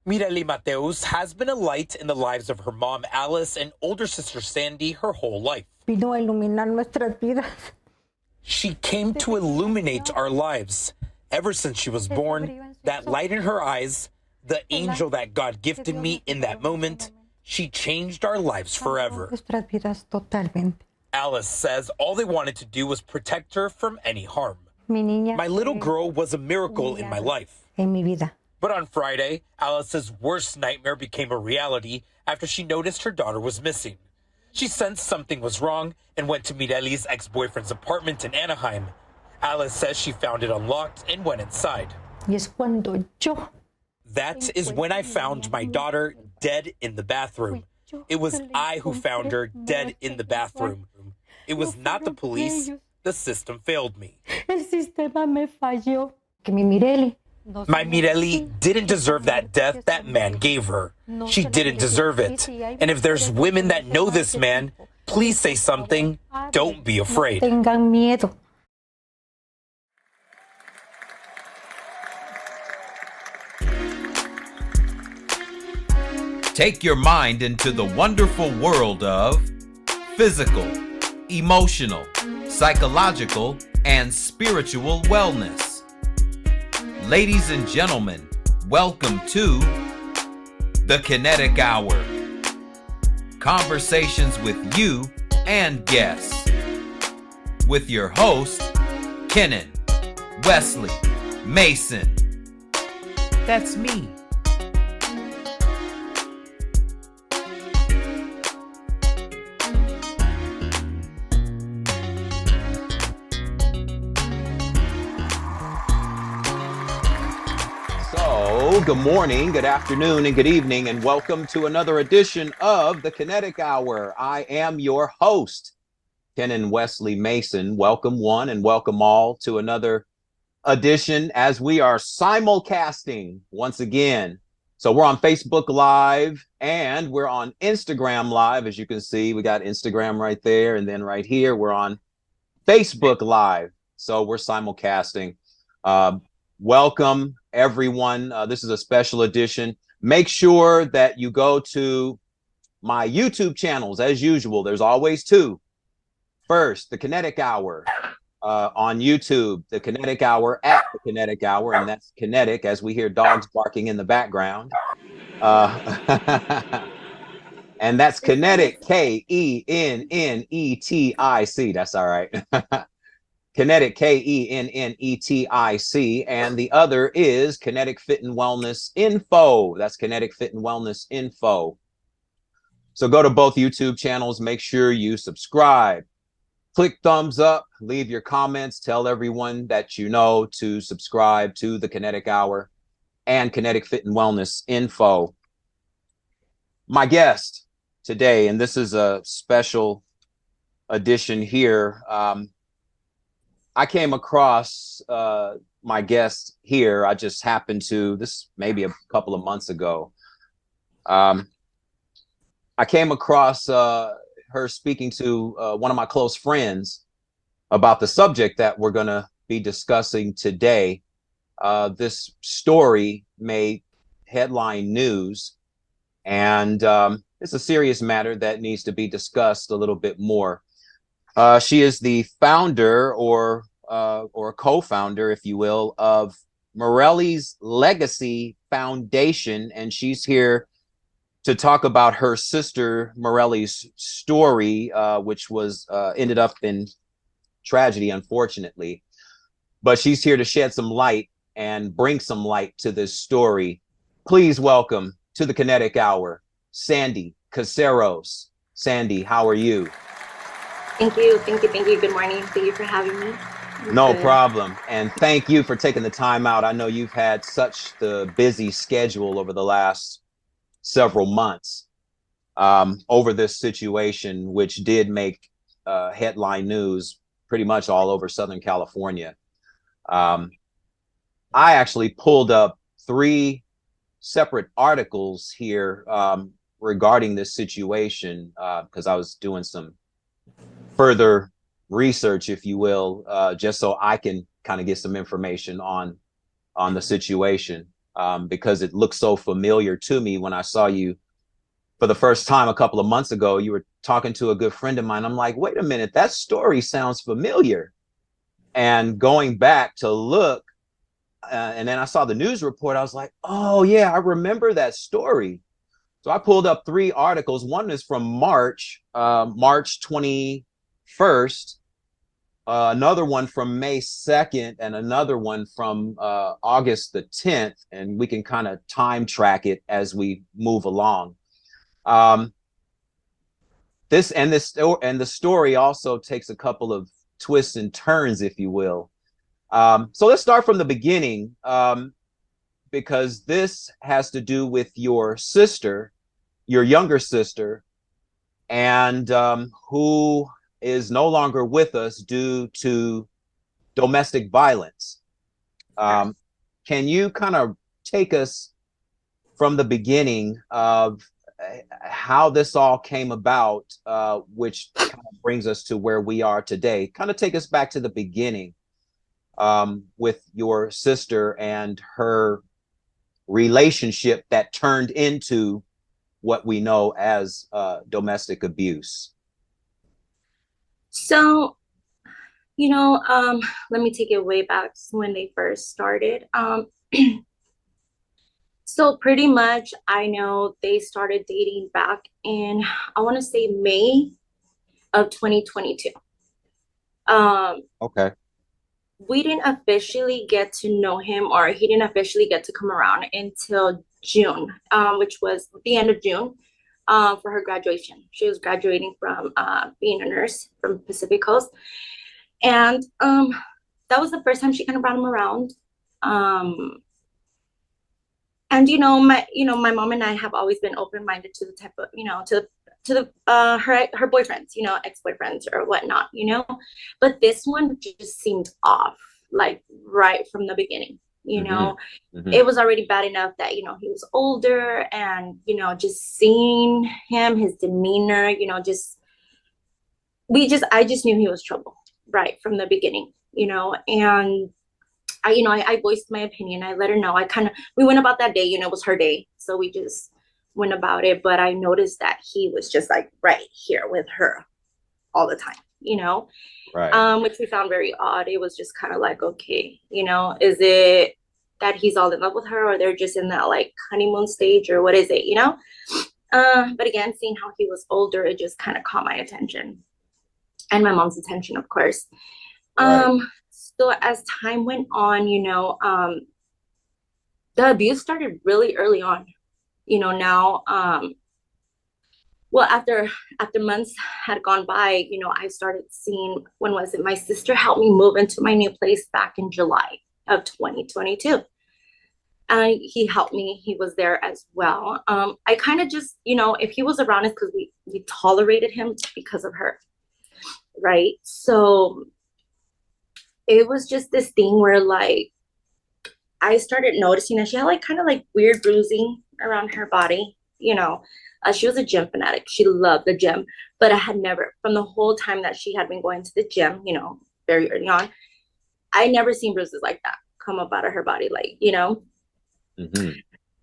Mirelle Mateus has been a light in the lives of her mom, Alice, and older sister, Sandy, her whole life. Vino a iluminar nuestras vidas. She came to illuminate our lives. Ever since she was born, that light in her eyes, the angel that God gifted me in that moment, she changed our lives forever. Nuestras vidas totalmente. Alice says all they wanted to do was protect her from any harm. My little girl was a miracle in my life. En mi vida. But on Friday, Alice's worst nightmare became a reality after she noticed her daughter was missing. She sensed something was wrong and went to Mirelle's ex-boyfriend's apartment in Anaheim. Alice says she found it unlocked and went inside. Y es cuando yo. That is when I found my daughter dead in the bathroom. It was I who found her dead in the bathroom. It was not the police. The system failed me. El sistema me falló. Que mi Mirelle. My Mirelle didn't deserve that death that man gave her. She didn't deserve it. And if there's women that know this man, please say something. Don't be afraid. Tengan miedo. Take your mind into the wonderful world of physical, emotional, psychological, and spiritual wellness. Ladies and gentlemen, welcome to the Kinetic Hour. Conversations with you and guests. With your host, Kenan Wesley Mason. That's me. Good morning, good afternoon, and good evening, and welcome to another edition of the Kinetic Hour. I am your host, Kenan Wesley Mason. Welcome one and welcome all to another edition as we are simulcasting once again. So we're on Facebook Live and we're on Instagram Live. As you can see, we got Instagram right there, and then right here we're on Facebook Live. So we're simulcasting. Welcome, everyone. This is a special edition. Make sure that you go to my YouTube channels. As usual, there's always two. First, the Kinetic Hour on YouTube, the Kinetic Hour at the Kinetic Hour, and that's kinetic as we hear dogs barking in the background. And that's kinetic, Kennetic. That's all right. Kinetic, Kennetic, and the other is Kinetic Fit and Wellness Info. That's Kinetic Fit and Wellness Info. So go to both YouTube channels, make sure you subscribe, click thumbs up, leave your comments, tell everyone that you know to subscribe to the Kinetic Hour and Kinetic Fit and Wellness Info. My guest today, and this is a special edition here, I came across my guest here. I just happened to, this maybe a couple of months ago. I came across her speaking to one of my close friends about the subject that we're going to be discussing today. This story made headline news, and it's a serious matter that needs to be discussed a little bit more. She is the founder or co-founder, if you will, of Mirelles Legacy Foundation, and she's here to talk about her sister Mirelle's story, which was ended up in tragedy, unfortunately. But she's here to shed some light and bring some light to this story. Please welcome to the Kinetic Hour, Sandy Caceros. Sandy, how are you? Thank you. Good morning. Thank you for having me. No problem. And thank you for taking the time out. I know you've had such the busy schedule over the last several months over this situation, which did make headline news pretty much all over Southern California. I actually pulled up 3 separate articles here regarding this situation because I was doing some further research, if you will, just so I can kind of get some information on the situation. because it looked so familiar to me when I saw you for the first time a couple of months ago. You were talking to a good friend of mine. I'm like, wait a minute, that story sounds familiar. And going back to look, and then I saw the news report. I was like, oh yeah, I remember that story. So I pulled up 3 articles. One is from March 21st, another one from May 2nd, and another one from August the 10th. And we can kind of time track it as we move along. The story also takes a couple of twists and turns, if you will. So let's start from the beginning, because this has to do with your sister, your younger sister, and who is no longer with us due to domestic violence. Can you kind of take us from the beginning of how this all came about, which kind of brings us to where we are today? Kind of take us back to the beginning with your sister and her relationship that turned into what we know as domestic abuse. So, let me take it way back to when they first started. So pretty much I know they started dating back in, I want to say May of 2022. Okay. We didn't officially get to know him, or he didn't officially get to come around until June, which was the end of June, for her graduation. She was graduating from being a nurse from Pacific Coast. And that was the first time she kind of brought him around. And my mom and I have always been open-minded to the type of, to her boyfriends, ex-boyfriends or whatnot, but this one just seemed off, like right from the beginning. It was already bad enough that he was older, and just seeing him, his demeanor, I just knew he was trouble right from the beginning, and I voiced my opinion. I let her know. We went about that day, it was her day, so we just went about it. But I noticed that he was just like right here with her all the time, Right. Which we found very odd. It was just kind of like, okay, is it that he's all in love with her, or they're just in that like honeymoon stage, or what is it, but again, seeing how he was older, it just kind of caught my attention, and my mom's attention, of course. Right. So as time went on, the abuse started really early on, now, well, after months had gone by, I started seeing, when was it? My sister helped me move into my new place back in July of 2022. And he helped me. He was there as well. I kind of just, if he was around, it's because we tolerated him because of her, right? So it was just this thing where like I started noticing that she had like kind of like weird bruising around her body. She was a gym fanatic. She loved the gym, but I had never, from the whole time that she had been going to the gym, very early on, I never seen bruises like that come up out of her body, like,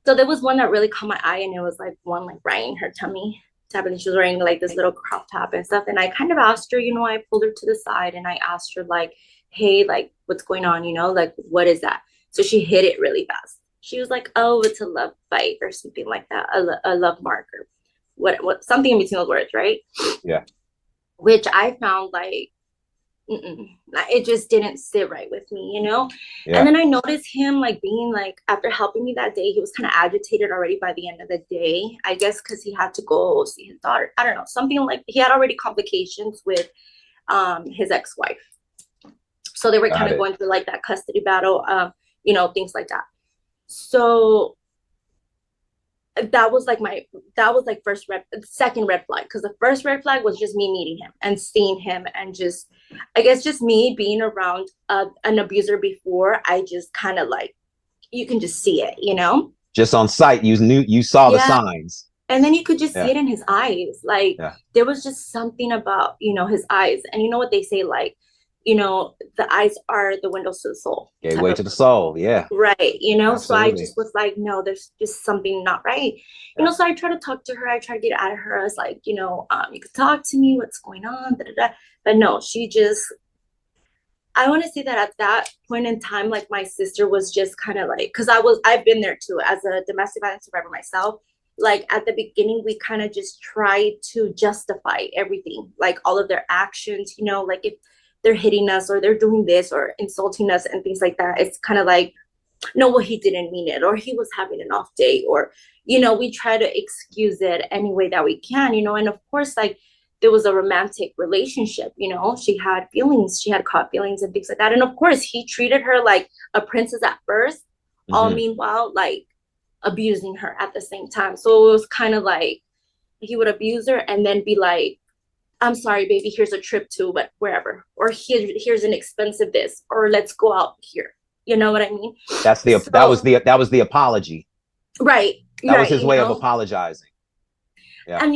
So there was one that really caught my eye, and it was like one like right in her tummy tab, and she was wearing like this little crop top and stuff. And I kind of asked her, I pulled her to the side and I asked her like, hey, like what's going on, like what is that? So she hit it really fast. She was like, oh, it's a love bite or something like that, a love mark, or what something in between those words, right? Yeah. Which I found like, it just didn't sit right with me, Yeah. And then I noticed him like being like, after helping me that day, he was kind of agitated already by the end of the day, I guess because he had to go see his daughter. I don't know, something like he had already complications with his ex-wife. So they were kind of going through like that custody battle, things like that. So that was like second red flag, because the first red flag was just me meeting him and seeing him, and just, I guess, just me being around an abuser before. I just kind of like, you can just see it, Just on sight, you saw the signs. And then you could just see it in his eyes. Like there was just something about, his eyes. And you know what they say, like, the eyes are the windows to the soul. Gateway to the soul. Yeah. Right. So I Absolutely. just was like, no, there's just something not right. So I try to talk to her. I try to get out of her. I was like, you could talk to me. What's going on? Da, da, da. But no, I want to say that at that point in time, like my sister was just kind of like, because I've been there too as a domestic violence survivor myself. Like at the beginning, we kind of just tried to justify everything, like all of their actions, like if they're hitting us or they're doing this or insulting us and things like that. It's kind of like, no, well, he didn't mean it, or he was having an off day, or, we try to excuse it any way that we can, and of course, like, there was a romantic relationship, she had feelings, she had caught feelings and things like that. And of course, he treated her like a princess at first, all meanwhile, like, abusing her at the same time. So it was kind of like, he would abuse her and then be like, I'm sorry, baby, here's a trip to wherever, or here's an expensive this, or let's go out here. You know what I mean? That was the apology. Right. That was his way of apologizing. Yeah. And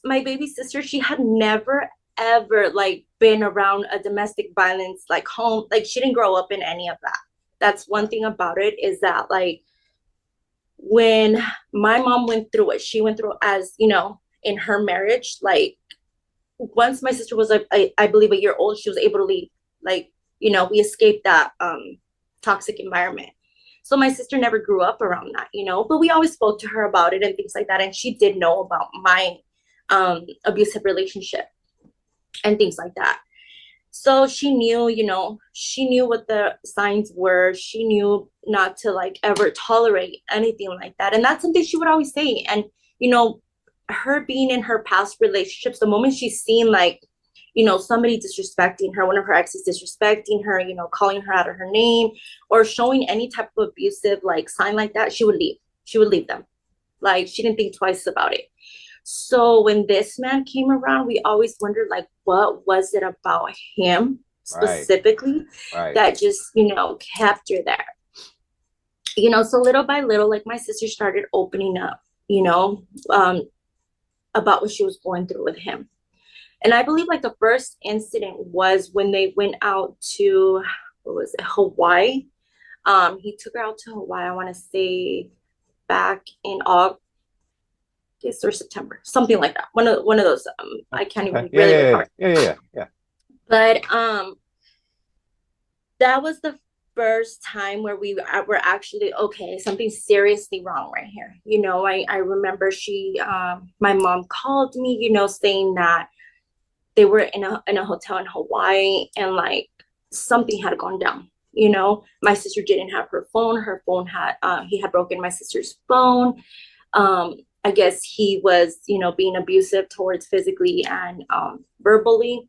my baby sister, she had never ever like been around a domestic violence like home. Like she didn't grow up in any of that. That's one thing about it, is that like when my mom went through it, she went through as in her marriage. Like once my sister was I believe a year old, she was able to leave. Like we escaped that toxic environment. So my sister never grew up around that, but we always spoke to her about it and things like that. And she did know about my abusive relationship and things like that. So she knew, she knew what the signs were. She knew not to like ever tolerate anything like that. And that's something she would always say. And, her being in her past relationships, the moment she's seen like, somebody disrespecting her, one of her exes disrespecting her, calling her out of her name or showing any type of abusive like sign like that, she would leave. She would leave them. Like she didn't think twice about it. So when this man came around, we always wondered like, what was it about him specifically that just, kept her there? So little by little, like my sister started opening up, about what she was going through with him. And I believe like the first incident was when they went out to, Hawaii. He took her out to Hawaii, I want to say back in August or September, something like that. One of those, I can't even really recall. Yeah. But that was the first time where we were actually, okay, something seriously wrong right here. I remember my mom called me, saying that they were in a hotel in Hawaii and like something had gone down. My sister didn't have her phone. Her phone he had broken my sister's phone. I guess he was, being abusive towards physically and verbally.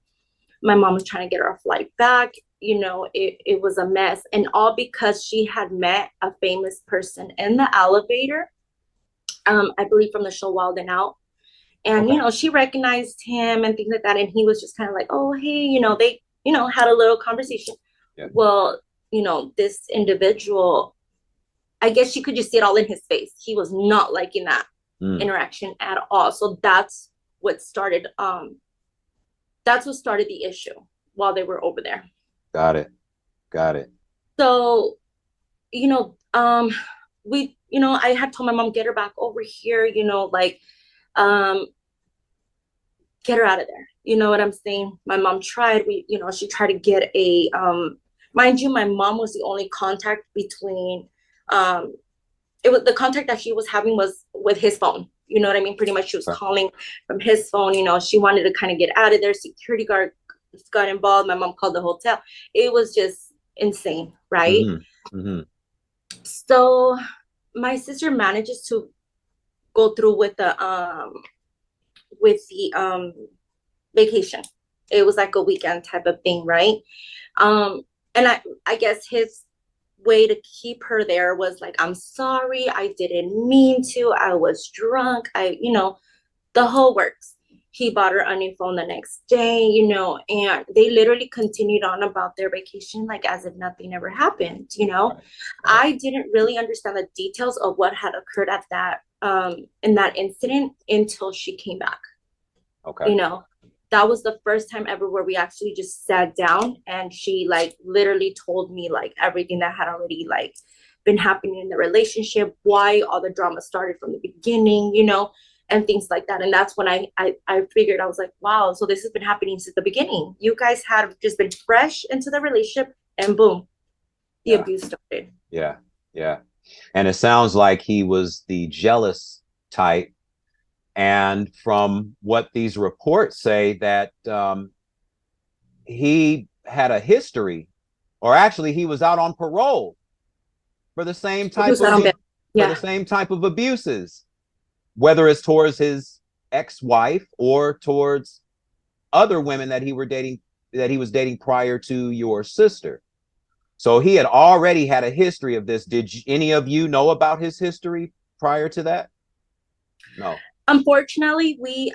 My mom was trying to get her flight back. It was a mess. And all because she had met a famous person in the elevator, I believe from the show Wild 'N Out. And, she recognized him and things like that. And he was just kind of like, oh, hey, they, had a little conversation. Yeah. Well, this individual, I guess she could just see it all in his face. He was not liking that interaction at all. So that's what started the issue while they were over there. Got it. So, I had told my mom, get her back over here, get her out of there. You know what I'm saying? My mom tried, she tried to get mind you, my mom was the only contact between, the contact that she was having was with his phone. You know what I mean? Pretty much she was calling from his phone. She wanted to kind of get out of there. Security guard got involved. My mom called the hotel. It was just insane, right? So my sister manages to go through with the vacation. It was like a weekend type of thing, right? And I guess his way to keep her there was like, I'm sorry, I didn't mean to, I was drunk, the whole works. He bought her a new phone the next day, and they literally continued on about their vacation like as if nothing ever happened. I didn't really understand the details of what had occurred at that in that incident until she came back. that was the first time ever where we actually just sat down, and she like literally told me like everything that had already like been happening in the relationship, why all the drama started from the beginning, you know, and things like that. And that's when I figured, I was like, wow, so this has been happening since the beginning. You guys had just been fresh into the relationship, and boom, the abuse started. Yeah, yeah. And it sounds like he was the jealous type. And from what these reports say, that he had a history, or actually he was out on parole for the same type of abuses, whether it's towards his ex-wife or towards other women that he was dating prior to your sister. So he had already had a history of this. Did any of you know about his history prior to that? No. Unfortunately, we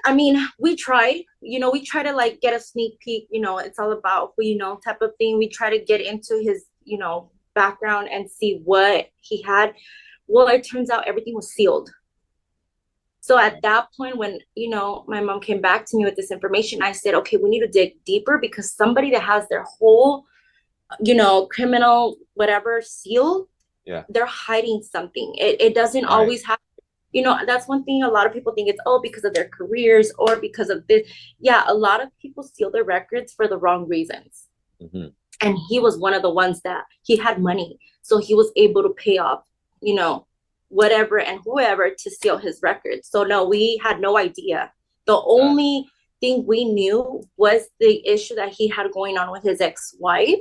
tried, we try to like get a sneak peek, it's all about who, type of thing. We try to get into his, background and see what he had. Well, it turns out everything was sealed. So at that point, when, my mom came back to me with this information, I said, okay, we need to dig deeper, because somebody that has their whole, criminal, whatever sealed, they're hiding something. It doesn't always happen. That's one thing a lot of people think, it's because of their careers or because of this. Yeah, a lot of people steal their records for the wrong reasons. Mm-hmm. And he was one of the ones that he had money. So he was able to pay off, whatever and whoever to steal his records. So no, we had no idea. The only thing we knew was the issue that he had going on with his ex-wife.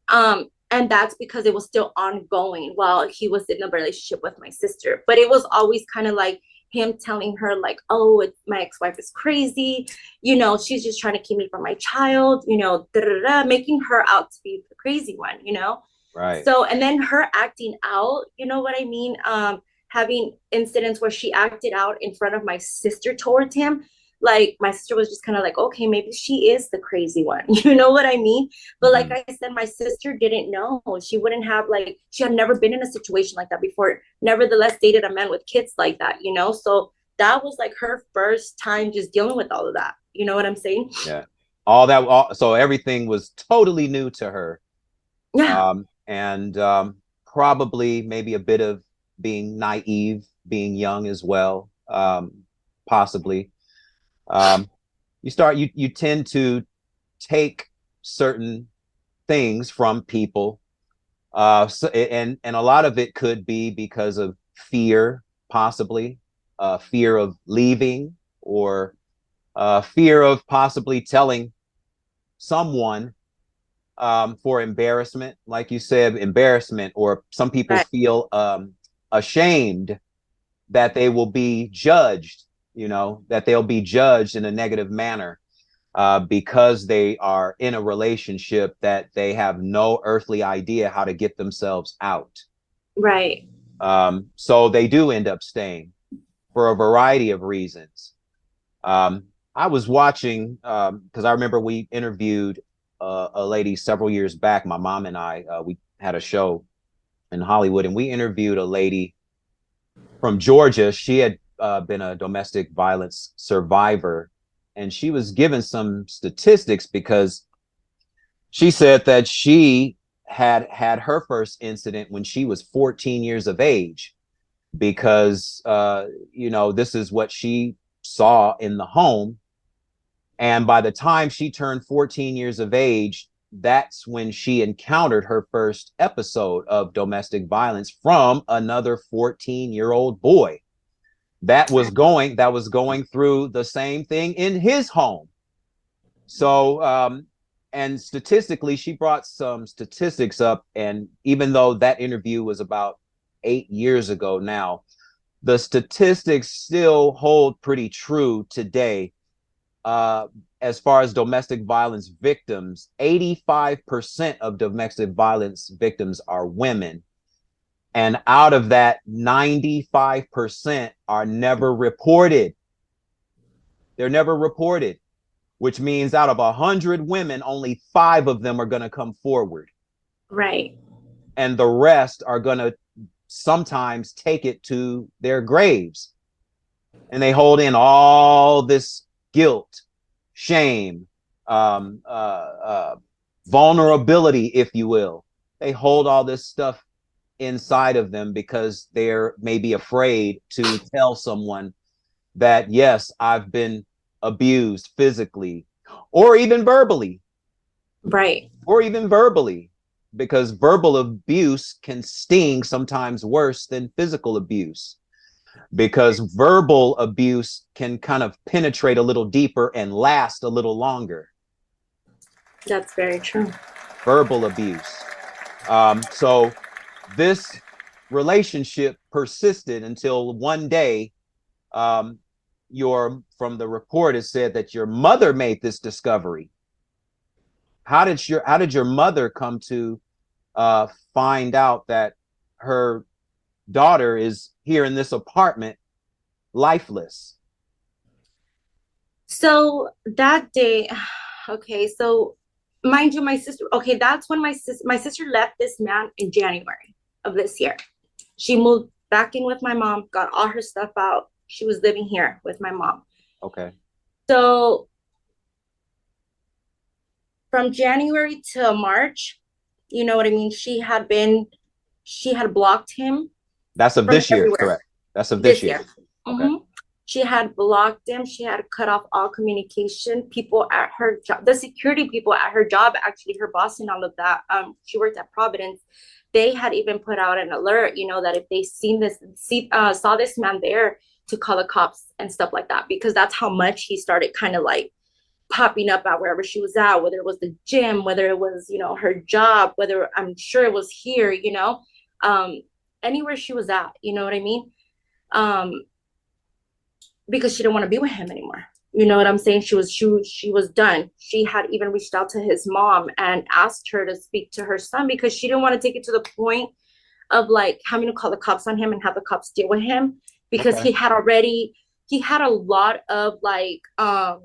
And that's because it was still ongoing while he was in a relationship with my sister. But it was always kind of like him telling her like, oh, my ex-wife is crazy. She's just trying to keep me from my child, making her out to be the crazy one, Right. So, and then her acting out, you know what I mean? Having incidents where she acted out in front of my sister towards him. Like my sister was just kind of like, okay, maybe she is the crazy one. You know what I mean? But like I said, my sister didn't know. She wouldn't have she had never been in a situation like that before. Nevertheless, dated a man with kids like that, So that was like her first time just dealing with all of that. You know what I'm saying? Yeah. So everything was totally new to her. Yeah. And probably maybe a bit of being naive, being young as well, possibly. You tend to take certain things from people, and a lot of it could be because of fear, possibly fear of leaving, or fear of possibly telling someone, for embarrassment, like you said, embarrassment, or some people feel ashamed that they will be judged, that they'll be judged in a negative manner, because they are in a relationship that they have no earthly idea how to get themselves out. Right. So they do end up staying for a variety of reasons. I was watching, because I remember we interviewed a lady several years back. My mom and I, we had a show in Hollywood, and we interviewed a lady from Georgia. She had been a domestic violence survivor, and she was given some statistics, because she said that she had her first incident when she was 14 years of age, because this is what she saw in the home. And by the time she turned 14 years of age, that's when she encountered her first episode of domestic violence from another 14-year-old boy that was going through the same thing in his home. So, and statistically, she brought some statistics up, and even though that interview was about 8 years ago now, the statistics still hold pretty true today. As far as domestic violence victims, 85% of domestic violence victims are women. And out of that, 95% are never reported. They're never reported, which means out of 100 women, only 5 of them are going to come forward. Right. And the rest are going to sometimes take it to their graves. And they hold in all this guilt, shame, vulnerability, if you will. They hold all this stuff inside of them because they're maybe afraid to tell someone that, yes, I've been abused physically or even verbally. Right. Or even verbally, because verbal abuse can sting sometimes worse than physical abuse, because verbal abuse can kind of penetrate a little deeper and last a little longer. That's very true. Verbal abuse. So this relationship persisted until one day, from the report, it said that your mother made this discovery. How did your mother come to find out that her daughter is here in this apartment, lifeless? So that day, okay, so mind you, my sister, okay, that's when my sister left this man in January of this year. She moved back in with my mom, got all her stuff out. She was living here with my mom. Okay. So from January to March, you know what I mean? She had blocked him. That's of this year, everywhere. correct? That's of this year. Okay. Mm-hmm. She had blocked him. She had cut off all communication. People at her job, the security people at her job, actually her boss and all of that. She worked at Providence. They had even put out an alert, you know, that if they saw this man there, to call the cops and stuff like that, because that's how much he started kind of like popping up at wherever she was at, whether it was the gym, whether it was, you know, her job, whether I'm sure it was here, you know, anywhere she was at, you know what I mean? Because she didn't want to be with him anymore. You know what I'm saying? She was done. She had even reached out to his mom and asked her to speak to her son, because she didn't want to take it to the point of like having to call the cops on him and have the cops deal with him, because Okay. he had a lot of like, I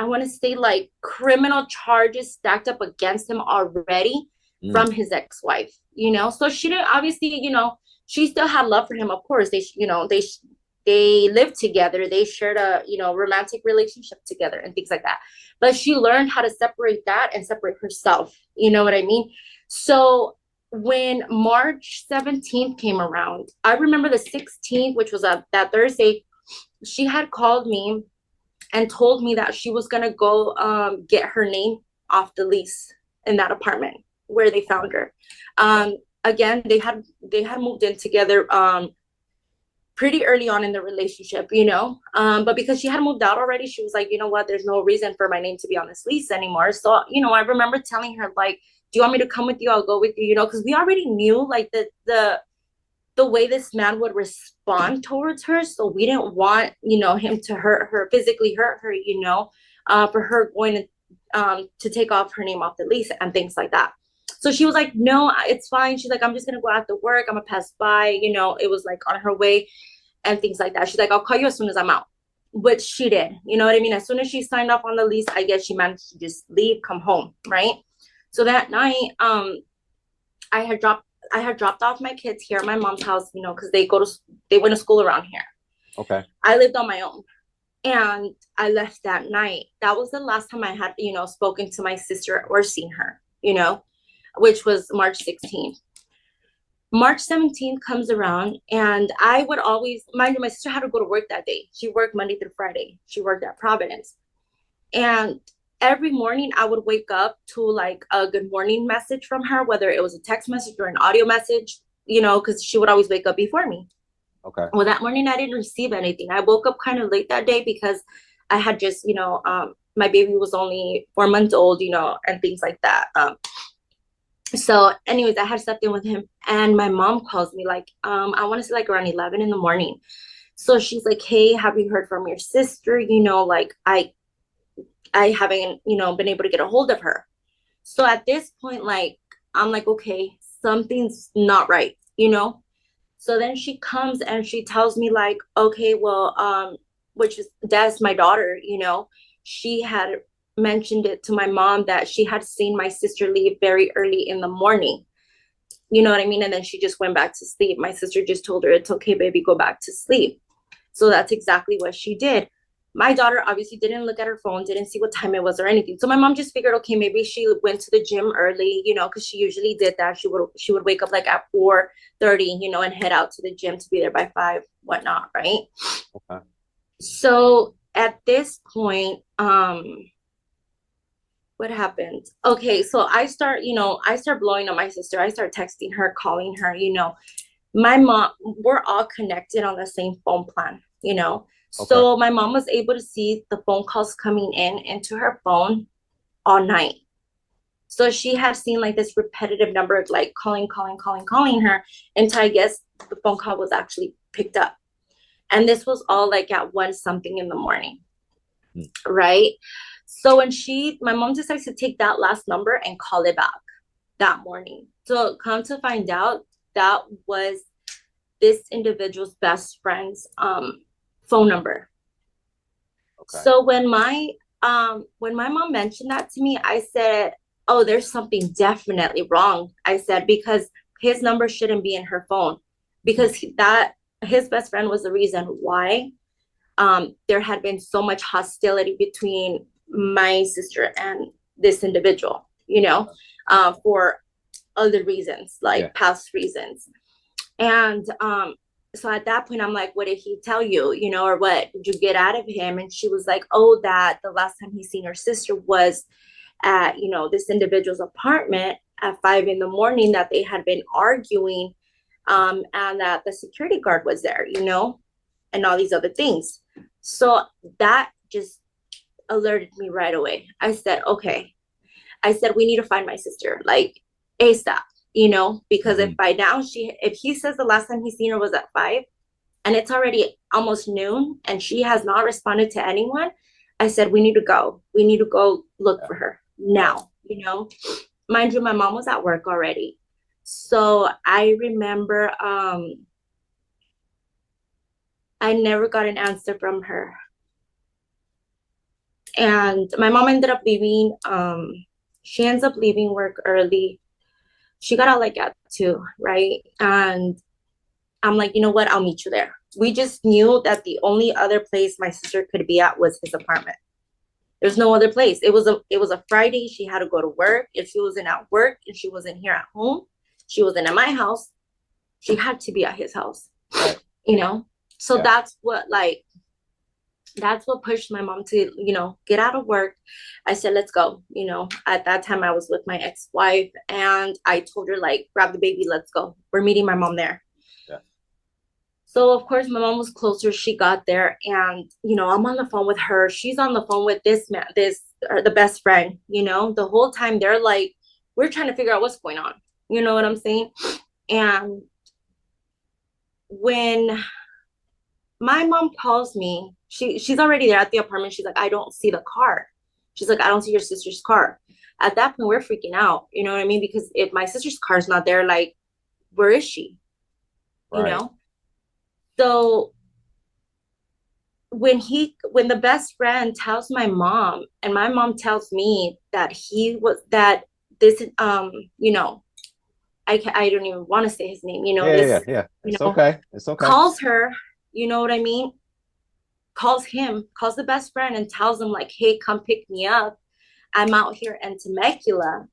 want to say like criminal charges stacked up against him already from his ex-wife, you know? So she didn't, obviously, you know, she still had love for him. Of course, they lived together. They shared a, you know, romantic relationship together and things like that. But she learned how to separate that and separate herself. You know what I mean? So when March 17th came around, I remember the 16th, which was that Thursday, she had called me and told me that she was going to go get her name off the lease in that apartment where they found her. Again, they had moved in together pretty early on in the relationship, you know, but because she had moved out already, she was like, you know what, there's no reason for my name to be on this lease anymore. So, you know, I remember telling her, like, do you want me to come with you? I'll go with you, you know, because we already knew like the way this man would respond towards her. So we didn't want, you know, him to physically hurt her, you know, for her going to take off her name off the lease and things like that. So she was like, no, it's fine. She's like, I'm just going to go out to work. I'm going to pass by, you know, it was like on her way and things like that. She's like, I'll call you as soon as I'm out, which she did. You know what I mean? As soon as she signed off on the lease, I guess she managed to just leave, come home. Right. So that night, I had dropped off my kids here at my mom's house, you know, because they went to school around here. Okay. I lived on my own. And I left that night. That was the last time I had, you know, spoken to my sister or seen her, you know, which was March 16th. March 17th comes around, and I would always, mind you, my sister had to go to work that day. She worked Monday through Friday. She worked at Providence. And every morning I would wake up to like a good morning message from her, whether it was a text message or an audio message, you know, because she would always wake up before me. Okay. Well, that morning I didn't receive anything. I woke up kind of late that day because I had just, you know, my baby was only 4 months old, you know, and things like that. So anyways, I had slept in with him, and my mom calls me like, I want to say like around 11 in the morning. So she's like, hey, have you heard from your sister? You know, like I haven't, you know, been able to get a hold of her. So at this point, like, I'm like, okay, something's not right, you know? So then she comes and she tells me like, okay, well, that's my daughter, you know, she had mentioned it to my mom that she had seen my sister leave very early in the morning. You know what I mean? And then she just went back to sleep. My sister just told her, it's okay, baby, go back to sleep. So that's exactly what she did. My daughter obviously didn't look at her phone, didn't see what time it was or anything. So my mom just figured, okay, maybe she went to the gym early, you know, because she usually did that. She would wake up like at 4:30, you know, and head out to the gym to be there by 5, whatnot, right? Okay. So at this point, what happened? Okay, so I start blowing up my sister. I start texting her, calling her, you know. My mom, we're all connected on the same phone plan, you know. Okay. So my mom was able to see the phone calls coming in into her phone all night. So she had seen like this repetitive number of like calling her until I guess the phone call was actually picked up. And this was all like at 1 something in the morning. Right? So when my mom decides to take that last number and call it back that morning. So come to find out, that was this individual's best friend's phone number. Okay. So when my mom mentioned that to me, I said, oh, there's something definitely wrong. I said, because his number shouldn't be in her phone, because his best friend was the reason why there had been so much hostility between my sister and this individual, you know, for other reasons, like past reasons. And so at that point, I'm like, what did he tell you, you know, or what did you get out of him? And she was like, oh, that the last time he seen her sister was at, you know, this individual's apartment at 5 in the morning, that they had been arguing, and that the security guard was there, you know, and all these other things. So that just alerted me right away. I said, okay. I said, we need to find my sister, like ASAP, you know, because if by now if he says the last time he seen her was at 5 and it's already almost noon and she has not responded to anyone, I said, we need to go. We need to go look for her now, you know. Mind you, my mom was at work already. So I remember I never got an answer from her. And my mom ended up leaving. She ends up leaving work early. She got out like at 2, right? And I'm like, you know what? I'll meet you there. We just knew that the only other place my sister could be at was his apartment. There's no other place. It was a Friday. She had to go to work. If she wasn't at work and she wasn't here at home, she wasn't at my house, she had to be at his house, you know? So that's what pushed my mom to, you know, get out of work. I said, let's go. You know, at that time I was with my ex-wife and I told her, like, grab the baby, let's go. We're meeting my mom there. Yeah. So of course my mom was closer. She got there and, you know, I'm on the phone with her. She's on the phone with this man, the best friend, you know, the whole time they're like, we're trying to figure out what's going on. You know what I'm saying? And when my mom calls me, she's already there at the apartment. She's like, I don't see the car. She's like, I don't see your sister's car. At that point, we're freaking out. You know what I mean? Because if my sister's car's not there, like, where is she? You know? So when the best friend tells my mom and my mom tells me that you know, I don't even want to say his name, you know. It's okay. It's okay. Calls her, you know what I mean? Calls the best friend and tells him, like, hey, come pick me up. I'm out here in Temecula.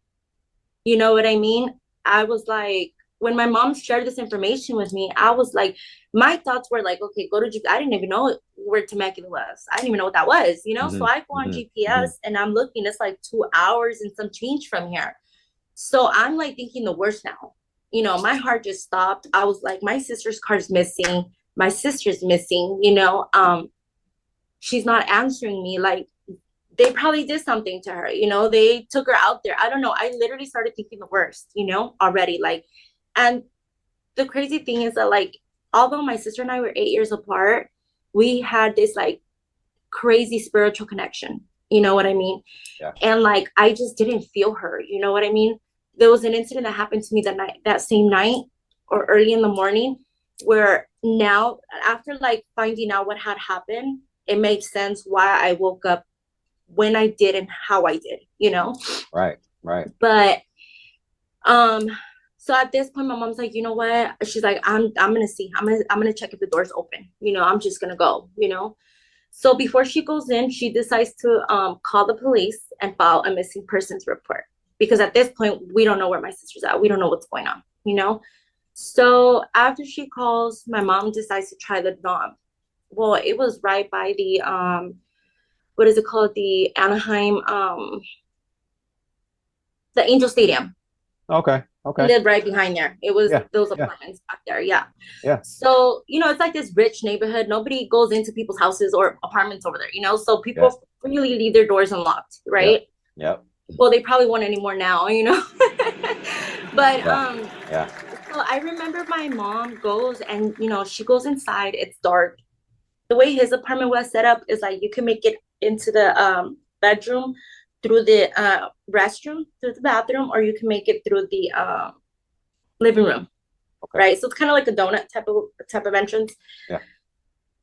You know what I mean? I was like, when my mom shared this information with me, I was like, my thoughts were like, okay, go to GPS. I didn't even know where Temecula was. I didn't even know what that was, you know? So I go on GPS and I'm looking, it's like 2 hours and some change from here. So I'm like thinking the worst now. You know, my heart just stopped. I was like, my sister's car's missing. My sister's missing, you know. She's not answering me. Like, they probably did something to her, you know. They took her out there. I don't know. I literally started thinking the worst, you know, already. Like, and the crazy thing is that, like, although my sister and I were 8 years apart, we had this like crazy spiritual connection. You know what I mean? Yeah. And like, I just didn't feel her. You know what I mean? There was an incident that happened to me that same night or early in the morning, where now, after like finding out what had happened, it made sense why I woke up when I did and how I did, you know? Right. But, so at this point, my mom's like, you know what? She's like, I'm going to see, I'm going to check if the door's open. You know, I'm just going to go, you know? So before she goes in, she decides to call the police and file a missing persons report, because at this point we don't know where my sister's at. We don't know what's going on, you know. So after she calls, my mom decides to try the knob. Well, it was right by the what is it called? The Anaheim the Angel Stadium. Okay. Okay. Lived right behind there. It was those Yeah. apartments back there. Yeah. Yeah. So, you know, it's like this rich neighborhood. Nobody goes into people's houses or apartments over there, you know? So people really leave their doors unlocked, right? Yep. Well, they probably won't anymore now, you know? But Yeah. so I remember my mom goes and, you know, she goes inside. It's dark. The way his apartment was set up is like you can make it into the bedroom through the restroom, through the bathroom, or you can make it through the living room. Okay. Right? So it's kind of like a donut type of entrance. Yeah.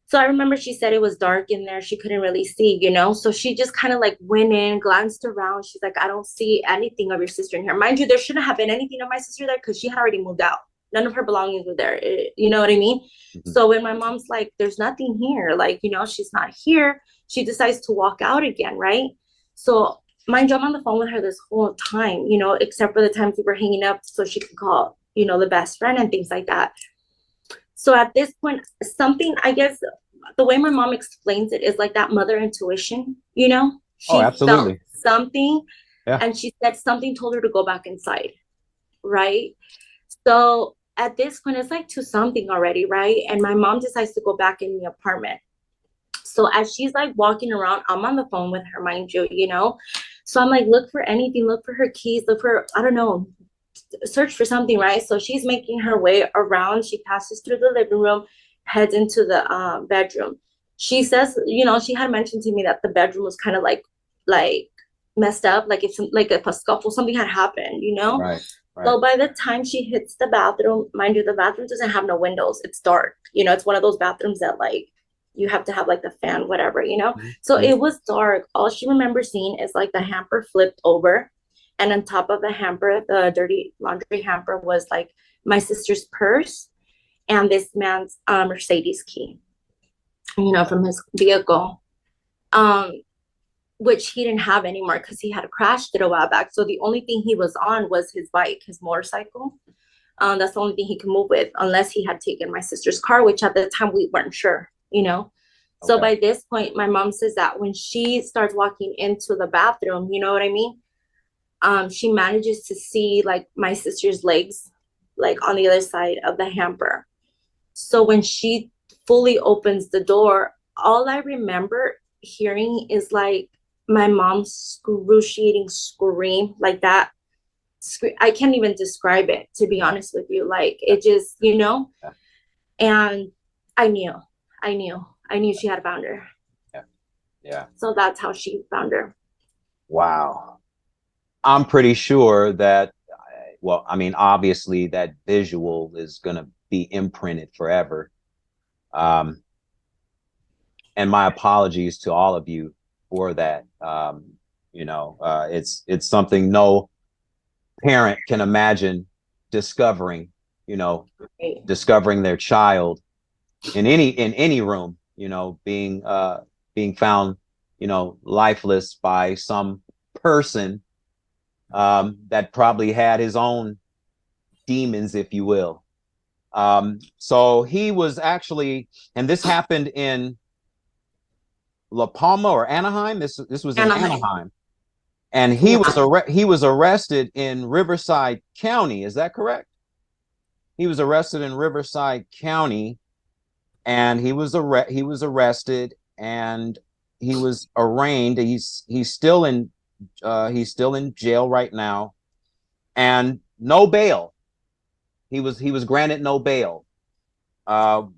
So I remember she said it was dark in there. She couldn't really see, you know? So she just kind of like went in, glanced around. She's like, I don't see anything of your sister in here. Mind you, there shouldn't have been anything of my sister there because she had already moved out. None of her belongings were there. You know what I mean? Mm-hmm. So when my mom's like, there's nothing here, like, you know, she's not here, she decides to walk out again, right? So mind you, I'm on the phone with her this whole time, you know, except for the times we were hanging up so she could call, you know, the best friend and things like that. So at this point, something, I guess, the way my mom explains it is like that mother intuition, you know? She absolutely. felt something, and she said something told her to go back inside, right? So at this point, it's like 2 something already, right? And my mom decides to go back in the apartment. So as she's like walking around, I'm on the phone with her, mind you, you know? So I'm like, look for anything, look for her keys, look for, I don't know, search for something, right? So she's making her way around. She passes through the living room, heads into the bedroom. She says, you know, she had mentioned to me that the bedroom was kind of like messed up, like if a scuffle, something had happened, you know? Right. So by the time she hits the bathroom, mind you, the bathroom doesn't have no windows. It's dark. You know, it's one of those bathrooms that like you have to have like the fan, whatever, you know? Mm-hmm. So it was dark. All she remembers seeing is like the hamper flipped over. And on top of the hamper, the dirty laundry hamper, was like my sister's purse and this man's Mercedes key, you know, from his vehicle, which he didn't have anymore because he had crashed it a while back. So the only thing he was on was his bike, his motorcycle. That's the only thing he could move with, unless he had taken my sister's car, which at the time we weren't sure, you know? Okay. So by this point, my mom says that when she starts walking into the bathroom, you know what I mean? She manages to see like my sister's legs, like on the other side of the hamper. So when she fully opens the door, all I remember hearing is like my mom's excruciating scream, like that. I can't even describe it, to be honest with you. Like it just, you know, and I knew she had found her. Yeah. So that's how she found her. Wow. I'm pretty sure that, well, I mean, obviously that visual is going to be imprinted forever. And my apologies to all of you for that. You know, it's something no parent can imagine discovering, you know, discovering their child in any room, you know, being found, you know, lifeless by some person that probably had his own demons, if you will. So he was actually, and this happened in La Palma or Anaheim. This was in Anaheim. And he was arrested in Riverside County. Is that correct? He was arrested in Riverside County, and he was arrested and he was arraigned. He's still in jail right now, and no bail. He was granted no bail,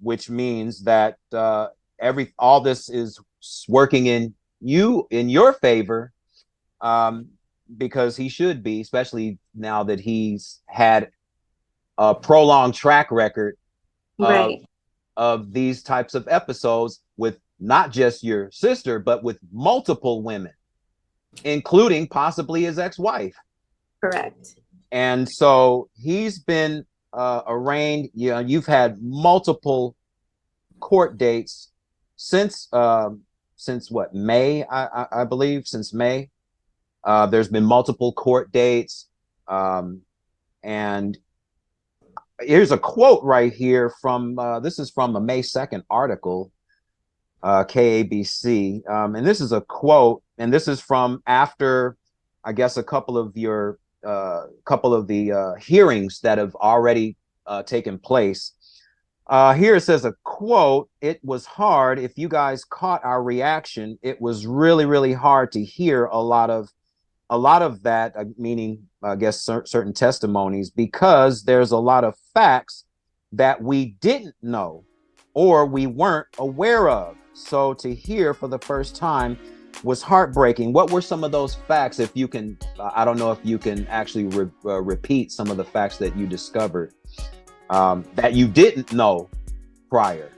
which means that all this is working in your favor, because he should be, especially now that he's had a prolonged track record of these types of episodes with not just your sister, but with multiple women, including possibly his ex-wife. Correct. And so he's been arraigned. You know, you've had multiple court dates since since what, May, I believe, since May. There's been multiple court dates. And here's a quote right here from, this is from a May 2nd article, KABC. And this is a quote, and this is from after, I guess, a couple of the hearings that have already taken place. Here it says a quote, "It was hard. If you guys caught our reaction, it was really, really hard to hear a lot of that, meaning, I guess, certain testimonies, because there's a lot of facts that we didn't know or we weren't aware of. So to hear for the first time was heartbreaking." What were some of those facts? If you can, I don't know if you can actually repeat some of the facts that you discovered that you didn't know prior.